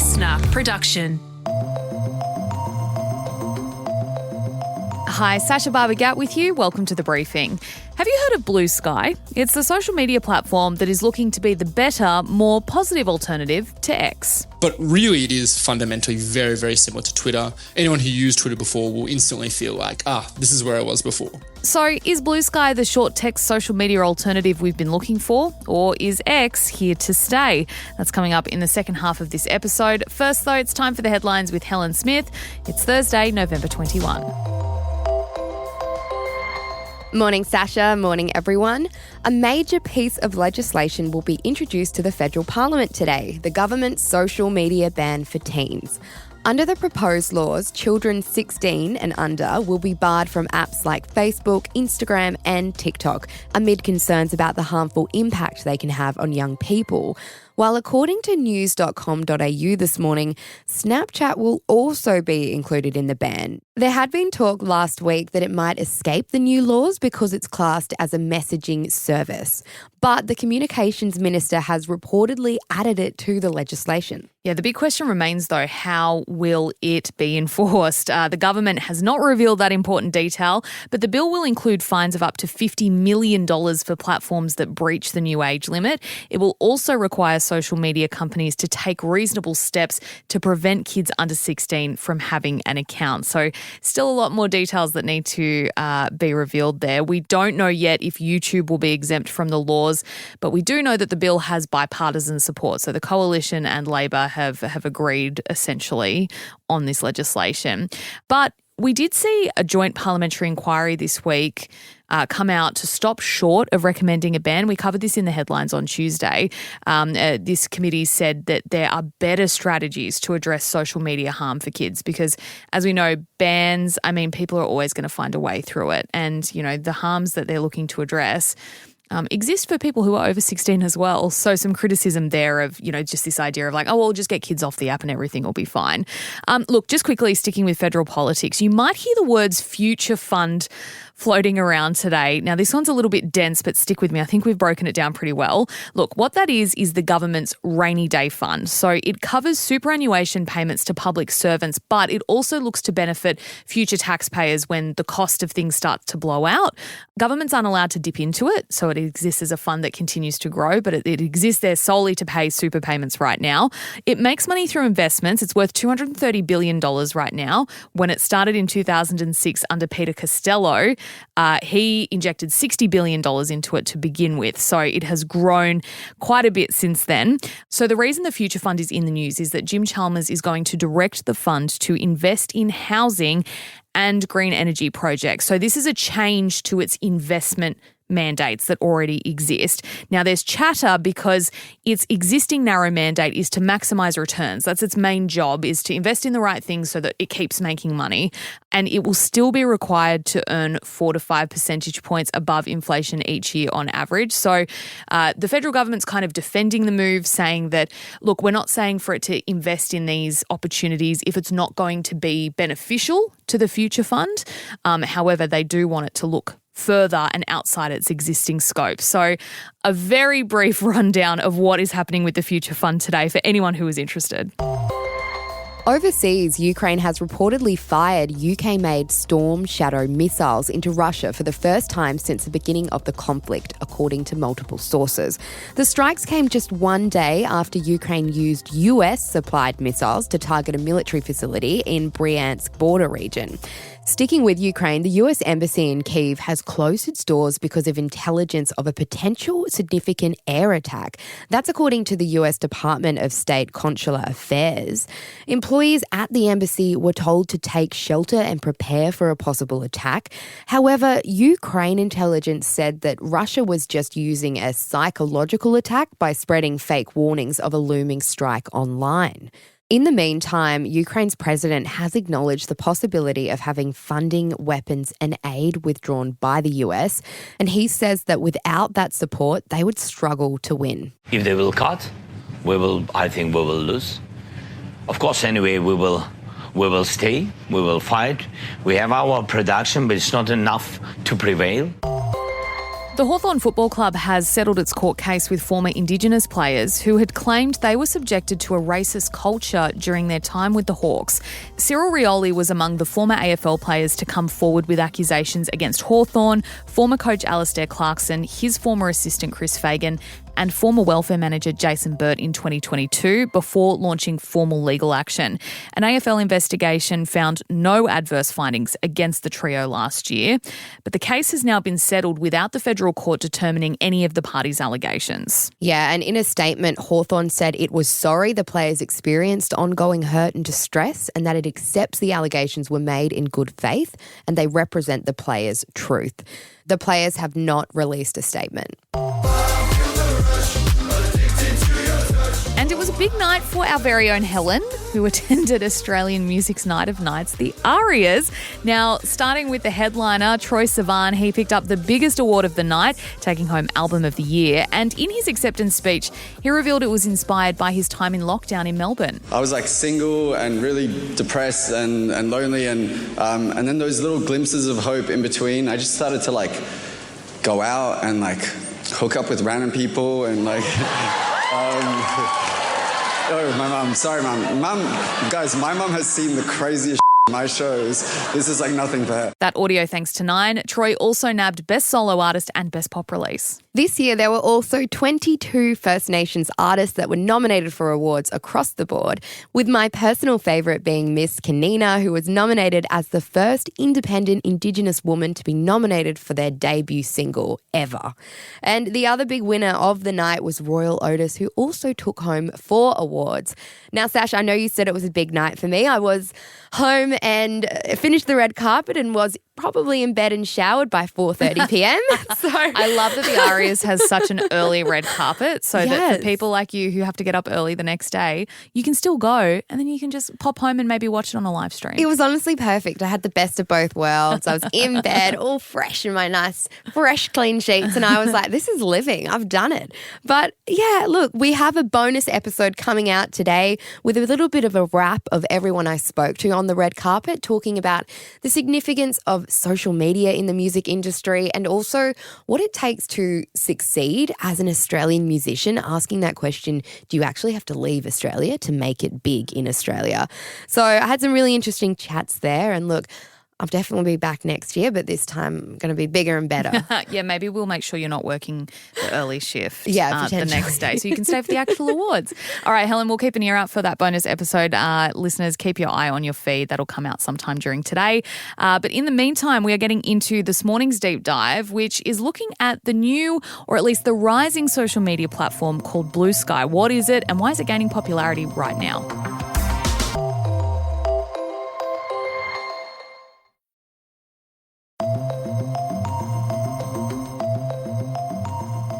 listener production. Hi, Sasha Barbagat with you. Welcome to The Briefing. Have you heard of Bluesky? It's the social media platform that is looking to be the better, more positive alternative to X. But really it is fundamentally very, very similar to Twitter. Anyone who used Twitter before will instantly feel like, this is where I was before. So is Bluesky the short text social media alternative we've been looking for? Or is X here to stay? That's coming up in the second half of this episode. First though, it's time for the headlines with Helen Smith. It's Thursday, November 21. Morning, Sasha. Morning, everyone. A major piece of legislation will be introduced to the federal parliament today, the government's social media ban for teens. Under the proposed laws, children 16 and under will be barred from apps like Facebook, Instagram and TikTok amid concerns about the harmful impact they can have on young people. While according to news.com.au this morning, Snapchat will also be included in the ban. There had been talk last week that it might escape the new laws because it's classed as a messaging service. But the communications minister has reportedly added it to the legislation. Yeah, the big question remains, though, how will it be enforced? The government has not revealed that important detail, but the bill will include fines of up to $50 million for platforms that breach the new age limit. It will also require social media companies to take reasonable steps to prevent kids under 16 from having an account. So still a lot more details that need to be revealed there. We don't know yet if YouTube will be exempt from the laws, but we do know that the bill has bipartisan support. So the Coalition and Labor have agreed essentially on this legislation. But we did see a joint parliamentary inquiry this week come out to stop short of recommending a ban. We covered this in the headlines on Tuesday. This committee said that there are better strategies to address social media harm for kids because, as we know, bans, people are always going to find a way through it. And, the harms that they're looking to address exist for people who are over 16 as well. So some criticism there of, just this idea of we'll just get kids off the app and everything will be fine. Look, just quickly sticking with federal politics, you might hear the words future fund floating around today. Now, this one's a little bit dense, but stick with me. I think we've broken it down pretty well. Look, what that is the government's rainy day fund. So it covers superannuation payments to public servants, but it also looks to benefit future taxpayers when the cost of things starts to blow out. Governments aren't allowed to dip into it, so it exists as a fund that continues to grow, but it exists there solely to pay super payments right now. It makes money through investments. It's worth $230 billion right now. When it started in 2006 under Peter Costello, he injected $60 billion into it to begin with. So it has grown quite a bit since then. So the reason the Future Fund is in the news is that Jim Chalmers is going to direct the fund to invest in housing and green energy projects. So this is a change to its investment mandates that already exist. Now, there's chatter because its existing narrow mandate is to maximise returns. That's its main job, is to invest in the right things so that it keeps making money. And it will still be required to earn 4 to 5 percentage points above inflation each year on average. So the federal government's kind of defending the move, saying that, look, we're not saying for it to invest in these opportunities if it's not going to be beneficial to the future fund. However, they do want it to look further and outside its existing scope. So a very brief rundown of what is happening with the Future Fund today for anyone who is interested. Overseas, Ukraine has reportedly fired UK-made Storm Shadow missiles into Russia for the first time since the beginning of the conflict, according to multiple sources. The strikes came just one day after Ukraine used US-supplied missiles to target a military facility in Bryansk border region. Sticking with Ukraine, the US Embassy in Kyiv has closed its doors because of intelligence of a potential significant air attack. That's according to the US Department of State Consular Affairs. Employees at the embassy were told to take shelter and prepare for a possible attack. However, Ukraine intelligence said that Russia was just using a psychological attack by spreading fake warnings of a looming strike online. In the meantime, Ukraine's president has acknowledged the possibility of having funding, weapons and aid withdrawn by the US, and he says that without that support, they would struggle to win. If they will cut, I think we will lose. Of course, anyway, we will stay, we will fight. We have our production, but it's not enough to prevail. The Hawthorn Football Club has settled its court case with former Indigenous players who had claimed they were subjected to a racist culture during their time with the Hawks. Cyril Rioli was among the former AFL players to come forward with accusations against Hawthorn, former coach Alistair Clarkson, his former assistant Chris Fagan, and former welfare manager Jason Burt in 2022 before launching formal legal action. An AFL investigation found no adverse findings against the trio last year, but the case has now been settled without the federal court determining any of the parties' allegations. Yeah, and in a statement, Hawthorn said it was sorry the players experienced ongoing hurt and distress and that it accepts the allegations were made in good faith and they represent the players' truth. The players have not released a statement. And it was a big night for our very own Helen, who attended Australian Music's Night of Nights, the Arias. Now, starting with the headliner, Troye Sivan, he picked up the biggest award of the night, taking home Album of the Year. And in his acceptance speech, he revealed it was inspired by his time in lockdown in Melbourne. I was single and really depressed and lonely, and then those little glimpses of hope in between. I just started to go out and hook up with random people and Oh, my mum. Sorry, mum. Guys, my mum has seen the craziest in my shows. This is nothing for her. That audio thanks to Nine. Troye also nabbed Best Solo Artist and Best Pop Release. This year, there were also 22 First Nations artists that were nominated for awards across the board, with my personal favourite being Miss Kanina, who was nominated as the first independent Indigenous woman to be nominated for their debut single ever. And the other big winner of the night was Royal Otis, who also took home 4 awards. Now, Sash, I know you said it was a big night for me. I was home and finished the red carpet and was probably in bed and showered by 4:30 p.m. So I love that the Arias has such an early red carpet so that for people like you who have to get up early the next day, you can still go and then you can just pop home and maybe watch it on a live stream. It was honestly perfect. I had the best of both worlds. I was in bed, all fresh in my nice, fresh, clean sheets, and I was like, this is living. I've done it. But yeah, look, we have a bonus episode coming out today with a little bit of a wrap of everyone I spoke to on the red carpet, talking about the significance of social media in the music industry and also what it takes to succeed as an Australian musician, asking that question, do you actually have to leave Australia to make it big in Australia? So I had some really interesting chats there, and look, I'll definitely be back next year, but this time I'm going to be bigger and better. Yeah, maybe we'll make sure you're not working the early shift the next day so you can stay for the actual awards. All right, Helen, we'll keep an ear out for that bonus episode. Listeners, keep your eye on your feed. That'll come out sometime during today. But in the meantime, we are getting into this morning's deep dive, which is looking at the new, or at least the rising social media platform called Bluesky. What is it and why is it gaining popularity right now?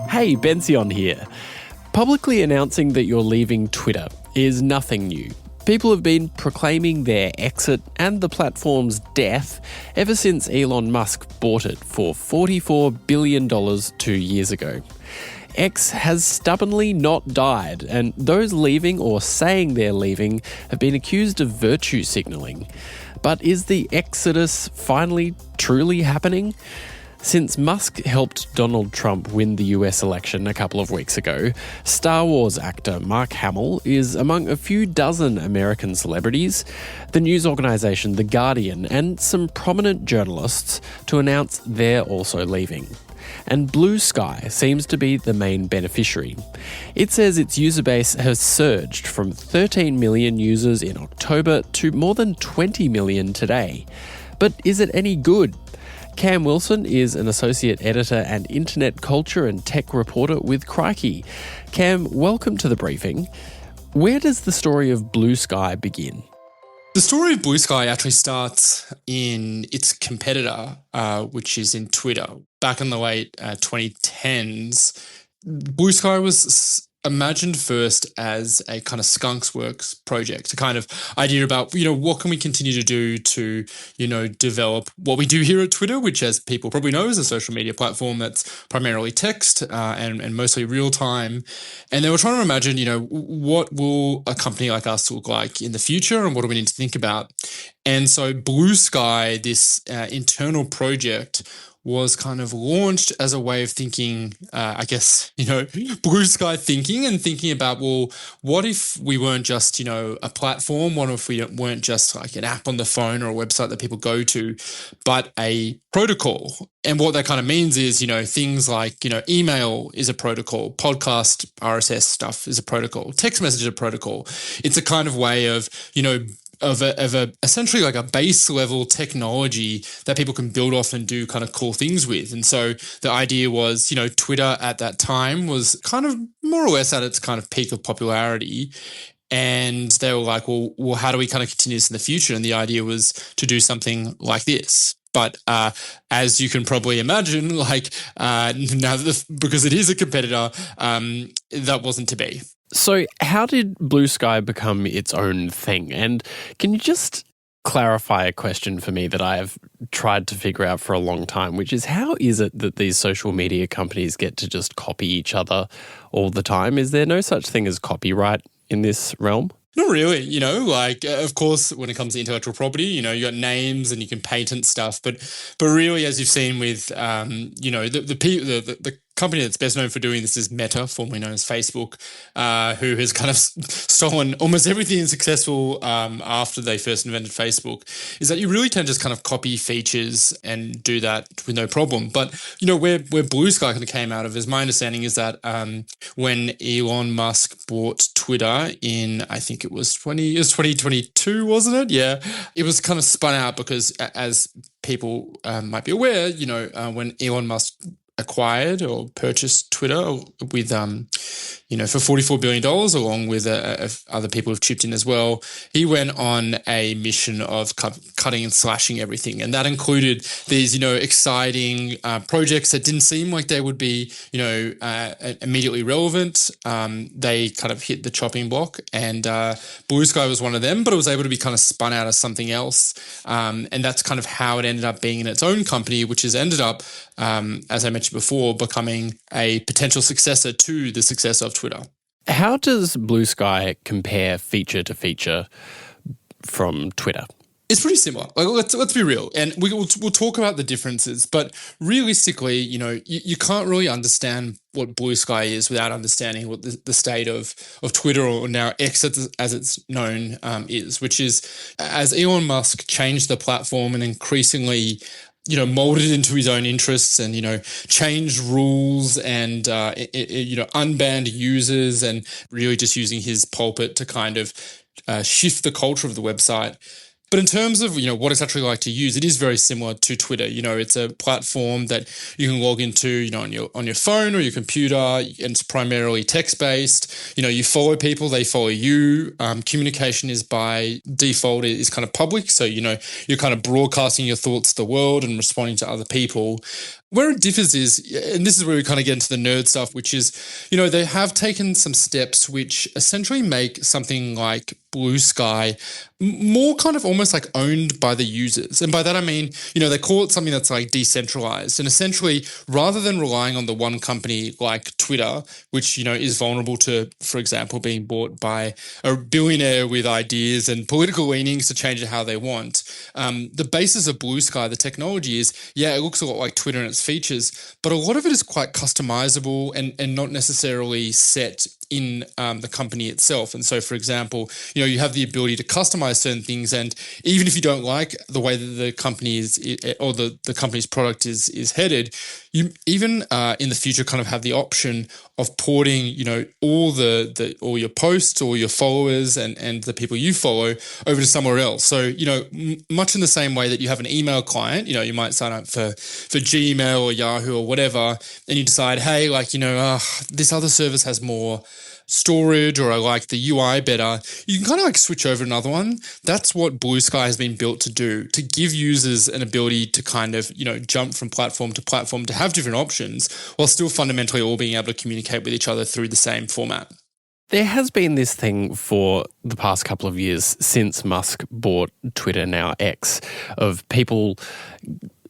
Hey, Bension here. Publicly announcing that you're leaving Twitter is nothing new. People have been proclaiming their exit and the platform's death ever since Elon Musk bought it for $44 billion 2 years ago. X has stubbornly not died, and those leaving or saying they're leaving have been accused of virtue signalling. But is the exodus finally truly happening? Since Musk helped Donald Trump win the US election a couple of weeks ago, Star Wars actor Mark Hamill is among a few dozen American celebrities, the news organisation The Guardian, and some prominent journalists to announce they're also leaving. And Bluesky seems to be the main beneficiary. It says its user base has surged from 13 million users in October to more than 20 million today. But is it any good? Cam Wilson is an associate editor and internet culture and tech reporter with Crikey. Cam, welcome to the briefing. Where does the story of Bluesky begin? The story of Bluesky actually starts in its competitor, which is in Twitter. Back in the late 2010s, Bluesky was imagined first as a kind of skunks works project, a kind of idea about, what can we continue to do to, develop what we do here at Twitter, which, as people probably know, is a social media platform that's primarily text and mostly real time. And they were trying to imagine, what will a company like us look like in the future and what do we need to think about? And so Bluesky, this internal project, was kind of launched as a way of thinking, I guess, blue sky thinking and thinking about, well, what if we weren't just, a platform? What if we weren't just like an app on the phone or a website that people go to, but a protocol? And what that kind of means is, things like, email is a protocol, podcast RSS stuff is a protocol, text message is a protocol. It's a kind of way of, of a essentially like a base level technology that people can build off and do kind of cool things with. And so the idea was, Twitter at that time was kind of more or less at its kind of peak of popularity. And they were like, well, how do we kind of continue this in the future? And the idea was to do something like this. But as you can probably imagine, now because it is a competitor, that wasn't to be. So how did Bluesky become its own thing? And can you just clarify a question for me that I have tried to figure out for a long time, which is how is it that these social media companies get to just copy each other all the time? Is there no such thing as copyright in this realm? Not really, of course, when it comes to intellectual property, you got names and you can patent stuff, but really, as you've seen with, the company that's best known for doing this is Meta, formerly known as Facebook, who has kind of stolen almost everything successful after they first invented Facebook, is that you really can just kind of copy features and do that with no problem. But, where Bluesky kind of came out of, is my understanding is that when Elon Musk bought Twitter in, I think it was 2022, wasn't it? Yeah. It was kind of spun out because, as people might be aware, when Elon Musk acquired or purchased Twitter with, for $44 billion, along with other people who've chipped in as well, he went on a mission of cutting and slashing everything. And that included these, exciting projects that didn't seem like they would be, immediately relevant. They kind of hit the chopping block, and Bluesky was one of them, but it was able to be kind of spun out as something else. And that's kind of how it ended up being in its own company, which has ended up, as I mentioned before, becoming a potential successor to the success of Twitter. How does Bluesky compare feature to feature from Twitter? It's pretty similar. Let's be real, and we'll talk about the differences. But realistically, you can't really understand what Bluesky is without understanding what the state of Twitter, or now X as it's known, is, which is as Elon Musk changed the platform and increasingly molded into his own interests and, changed rules and, unbanned users, and really just using his pulpit to kind of shift the culture of the website. But in terms of, what it's actually like to use, it is very similar to Twitter. It's a platform that you can log into, on your phone or your computer, and it's primarily text-based. You follow people, they follow you. Communication is by default is kind of public. So, you're kind of broadcasting your thoughts to the world and responding to other people. Where it differs is, and this is where we kind of get into the nerd stuff, which is, they have taken some steps which essentially make something like Bluesky more kind of almost like owned by the users. And by that I mean, they call it something that's like decentralized. And essentially, rather than relying on the one company like Twitter, which, is vulnerable to, for example, being bought by a billionaire with ideas and political leanings to change it how they want, the basis of Bluesky, the technology is, it looks a lot like Twitter and its features, but a lot of it is quite customizable and not necessarily set in the company itself. And so, for example, you have the ability to customize certain things, and even if you don't like the way that the company is or the company's product is headed, you even in the future kind of have the option of porting, all all your posts, all your followers and the people you follow over to somewhere else. So, much in the same way that you have an email client, you might sign up for Gmail or Yahoo or whatever, and you decide, hey, this other service has more storage, or I like the UI better, you can kind of switch over to another one. That's what Bluesky has been built to do, to give users an ability to kind of, jump from platform to platform, to have different options while still fundamentally all being able to communicate with each other through the same format. There has been this thing for the past couple of years since Musk bought Twitter, now X, of people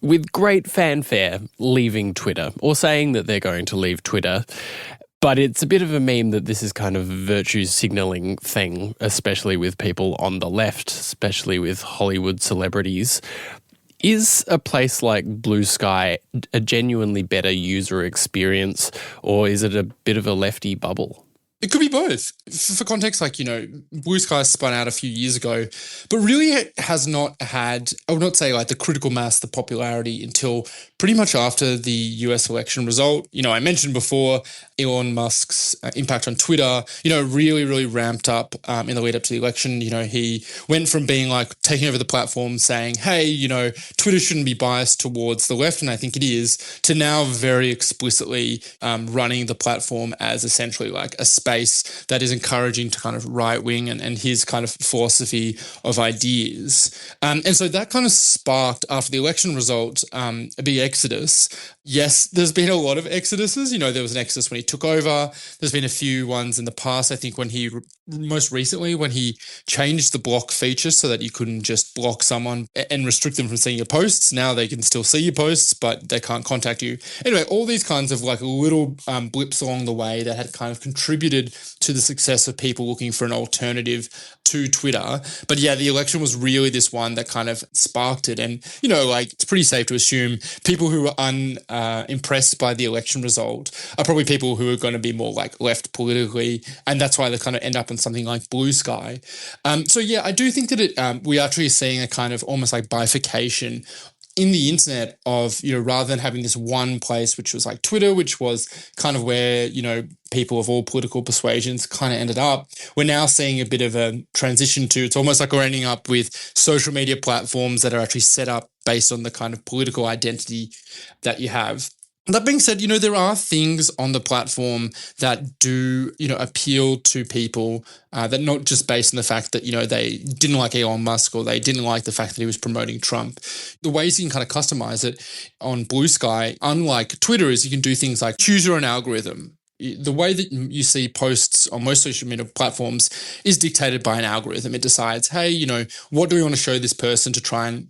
with great fanfare leaving Twitter or saying that they're going to leave Twitter. But it's a bit of a meme that this is kind of a virtue signalling thing, especially with people on the left, especially with Hollywood celebrities. Is a place like Bluesky a genuinely better user experience, or is it a bit of a lefty bubble? It could be both. For context, Bluesky spun out a few years ago, but really it has not had, I would not say the critical mass, the popularity until pretty much after the US election result. I mentioned before Elon Musk's impact on Twitter, really, really ramped up in the lead up to the election. He went from being taking over the platform saying, hey, Twitter shouldn't be biased towards the left, and I think it is, to now very explicitly running the platform as essentially a space that is encouraging to kind of right-wing and his kind of philosophy of ideas. And so that kind of sparked, after the election result, a big exodus. Yes, there's been a lot of exoduses. There was an exodus when he took over. There's been a few ones in the past. I think most recently when he changed the block feature so that you couldn't just block someone and restrict them from seeing your posts. Now they can still see your posts, but they can't contact you. Anyway, all these kinds of little blips along the way that had kind of contributed to the success of people looking for an alternative to Twitter. But yeah, the election was really this one that kind of sparked it. And, it's pretty safe to assume people who were unimpressed by the election result are probably people who are going to be more left politically. And that's why they kind of end up in something like Bluesky. So yeah, I do think that we are actually seeing a kind of almost bifurcation in the internet of, rather than having this one place, which was Twitter, which was kind of where, people of all political persuasions kind of ended up, we're now seeing a bit of a transition to, it's almost like we're ending up with social media platforms that are actually set up based on the kind of political identity that you have. That being said, there are things on the platform that do, appeal to people that not just based on the fact that, they didn't like Elon Musk or they didn't like the fact that he was promoting Trump. The ways you can kind of customize it on Bluesky, unlike Twitter, is you can do things like choose your own algorithm. The way that you see posts on most social media platforms is dictated by an algorithm. It decides, hey, what do we want to show this person to try and,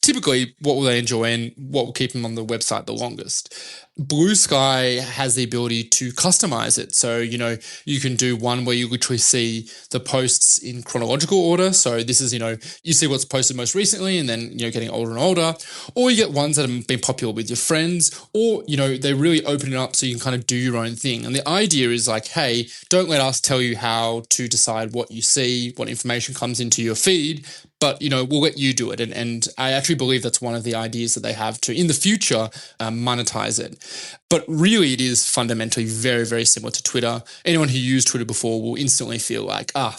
typically what will they enjoy and what will keep them on the website the longest. Bluesky has the ability to customize it. So, you can do one where you literally see the posts in chronological order. So this is, you see what's posted most recently and then, getting older and older. Or you get ones that have been popular with your friends, or, they really open it up so you can kind of do your own thing. And the idea is hey, don't let us tell you how to decide what you see, what information comes into your feed, but, we'll let you do it. And I actually believe that's one of the ideas that they have to, in the future, monetize it. But really, it is fundamentally very, very similar to Twitter. Anyone who used Twitter before will instantly feel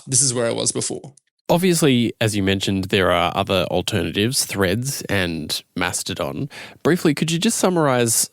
this is where I was before. Obviously, as you mentioned, there are other alternatives, Threads and Mastodon. Briefly, could you just summarize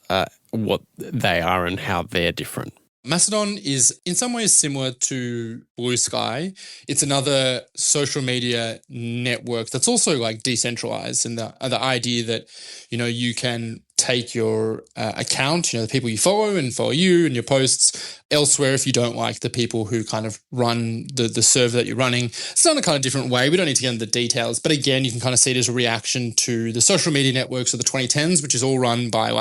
what they are and how they're different? Mastodon is in some ways similar to Bluesky. It's another social media network that's also decentralized, and the idea that, you can take your account, the people you follow and follow you and your posts elsewhere if you don't like the people who kind of run the server that you're running. It's done a kind of different way. We don't need to get into the details, but again, you can kind of see it as a reaction to the social media networks of the 2010s, which is all run by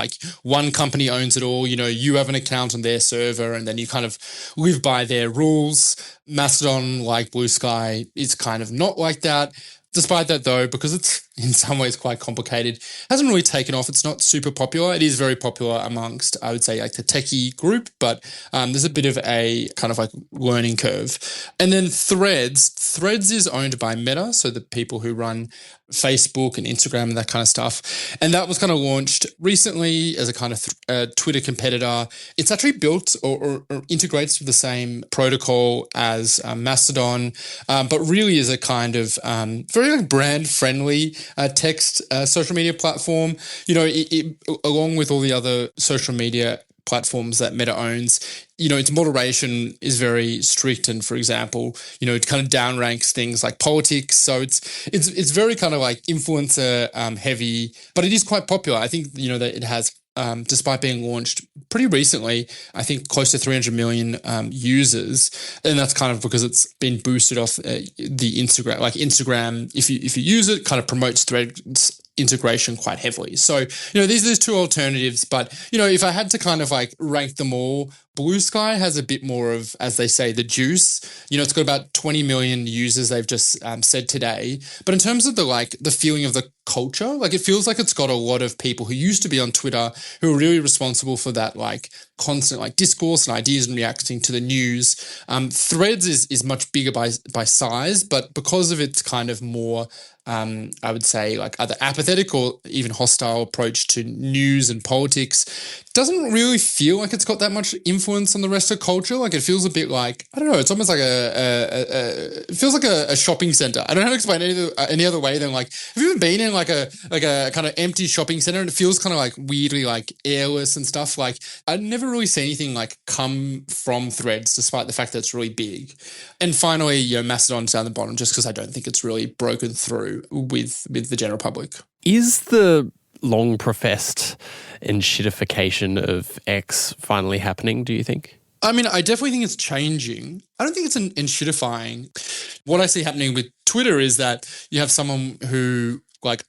one company owns it all. You have an account on their server and then you kind of live by their rules. Mastodon, like Bluesky, is kind of not like that. Despite that, though, because it's in some ways quite complicated, hasn't really taken off. It's not super popular. It is very popular amongst, I would say, the techie group, but there's a bit of a kind of learning curve. And then Threads. Threads is owned by Meta, so the people who run Facebook and Instagram and that kind of stuff. And that was kind of launched recently as a kind of Twitter competitor. It's actually built or integrates with the same protocol as Mastodon, but really is a kind of very brand-friendly text social media platform. It along with all the other social media platforms that Meta owns, its moderation is very strict, and for example, it kind of downranks things like politics. So it's very kind of influencer heavy, but it is quite popular. I think that it has, despite being launched pretty recently, I think close to 300 million users, and that's kind of because it's been boosted off the Instagram. Instagram, if you use it, kind of promotes Threads integration quite heavily. So, these are two alternatives, but, if I had to kind of rank them all, Bluesky has a bit more of, as they say, the juice. It's got about 20 million users, they've just said today. But in terms of the feeling of the culture, it feels like it's got a lot of people who used to be on Twitter who are really responsible for that constant discourse and ideas and reacting to the news. Threads is much bigger by size, but because of its kind of more I would say either apathetic or even hostile approach to news and politics, doesn't really feel like it's got that much influence on the rest of culture. It feels a bit I don't know, it's almost like it feels like a shopping center. I don't know how to explain it any other way than have you ever been in a kind of empty shopping center and it feels kind of weirdly airless and stuff? I never really see anything come from Threads, despite the fact that it's really big. And finally, Mastodon's down the bottom just because I don't think it's really broken through with the general public. Is the long professed enshittification of X finally happening, do you think? I mean, I definitely think it's changing. I don't think it's enshittifying. What I see happening with Twitter is that you have someone who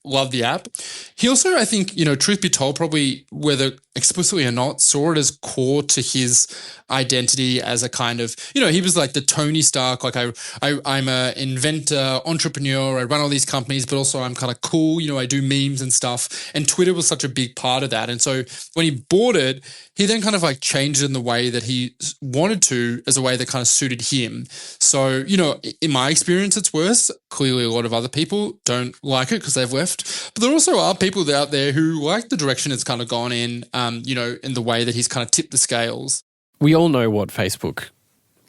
loved the app. He also, I think, truth be told, probably whether explicitly or not, saw it as core to his identity as a kind of, he was the Tony Stark, I'm an inventor, entrepreneur, I run all these companies, but also I'm kind of cool, I do memes and stuff. And Twitter was such a big part of that. And so when he bought it, he then kind of changed it in the way that he wanted to, as a way that kind of suited him. So, in my experience, it's worse. Clearly, a lot of other people don't like it because they've left. But there also are people out there who like the direction it's kind of gone in, in the way that he's kind of tipped the scales. We all know what Facebook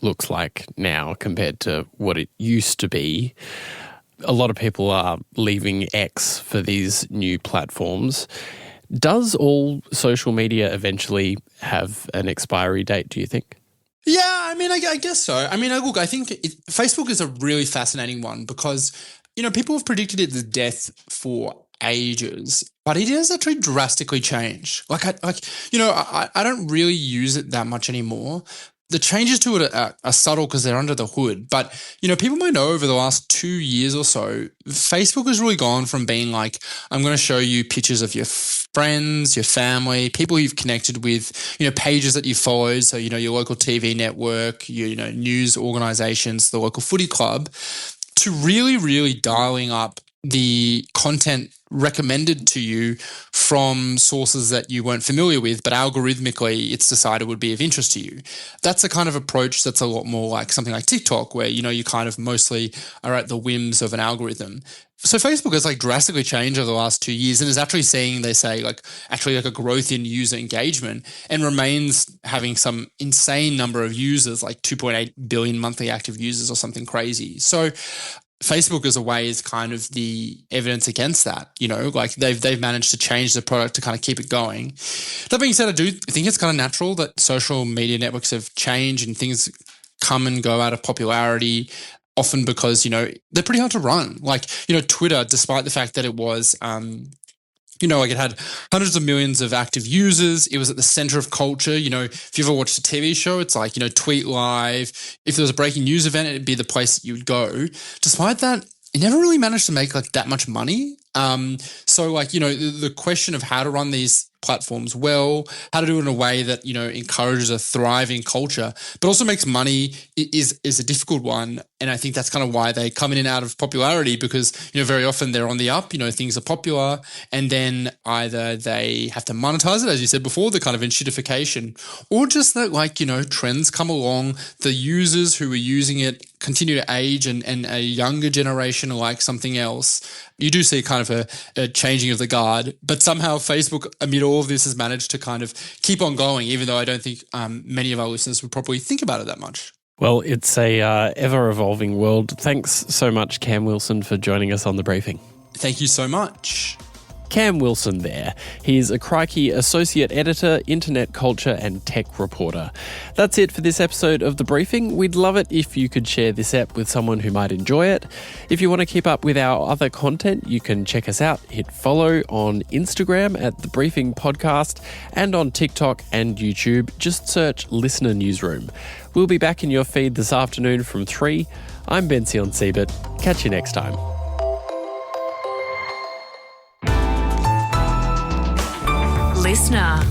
looks like now compared to what it used to be. A lot of people are leaving X for these new platforms. Does all social media eventually have an expiry date, do you think? Yeah, I mean, I guess so. I mean, look, I think Facebook is a really fascinating one because, people have predicted its death for ages, but it has actually drastically changed. I don't really use it that much anymore. The changes to it are subtle because they're under the hood. But, people might know over the last 2 years or so, Facebook has really gone from being I'm going to show you pictures of your friends, your family, people you've connected with, pages that you follow. So, your local TV network, your news organizations, the local footy club, to really, really dialing up the content recommended to you from sources that you weren't familiar with, but algorithmically it's decided would be of interest to you. That's a kind of approach that's a lot more like something like TikTok, where, you kind of mostly are at the whims of an algorithm. So Facebook has drastically changed over the last 2 years and is actually seeing, they say, a growth in user engagement and remains having some insane number of users, 2.8 billion monthly active users or something crazy. So Facebook as a way is kind of the evidence against that, they've managed to change the product to kind of keep it going. That being said, I do think it's kind of natural that social media networks have changed and things come and go out of popularity, often because, they're pretty hard to run. Twitter, despite the fact that it was, it had hundreds of millions of active users. It was at the center of culture. If you ever watched a TV show, it's tweet live. If there was a breaking news event, it'd be the place that you would go. Despite that, it never really managed to make that much money. The question of how to run these platforms well, how to do it in a way that, encourages a thriving culture, but also makes money is a difficult one. And I think that's kind of why they come in and out of popularity because, very often they're on the up, things are popular and then either they have to monetize it, as you said before, the kind of enshittification, or just that trends come along, the users who are using it continue to age and a younger generation like something else. You do see kind of a changing of the guard, but somehow Facebook, amid all of this, has managed to kind of keep on going, even though I don't think many of our listeners would probably think about it that much. Well, it's a ever-evolving world. Thanks so much, Cam Wilson, for joining us on The Briefing. Thank you so much. Cam Wilson there. He's a Crikey associate editor, internet culture and tech reporter. That's it for this episode of The Briefing. We'd love it if you could share this app with someone who might enjoy it. If you want to keep up with our other content, you can check us out. Hit follow on Instagram at The Briefing Podcast and on TikTok and YouTube. Just search Listener Newsroom. We'll be back in your feed this afternoon from 3. I'm Bension Siebert. Catch you next time. Listener.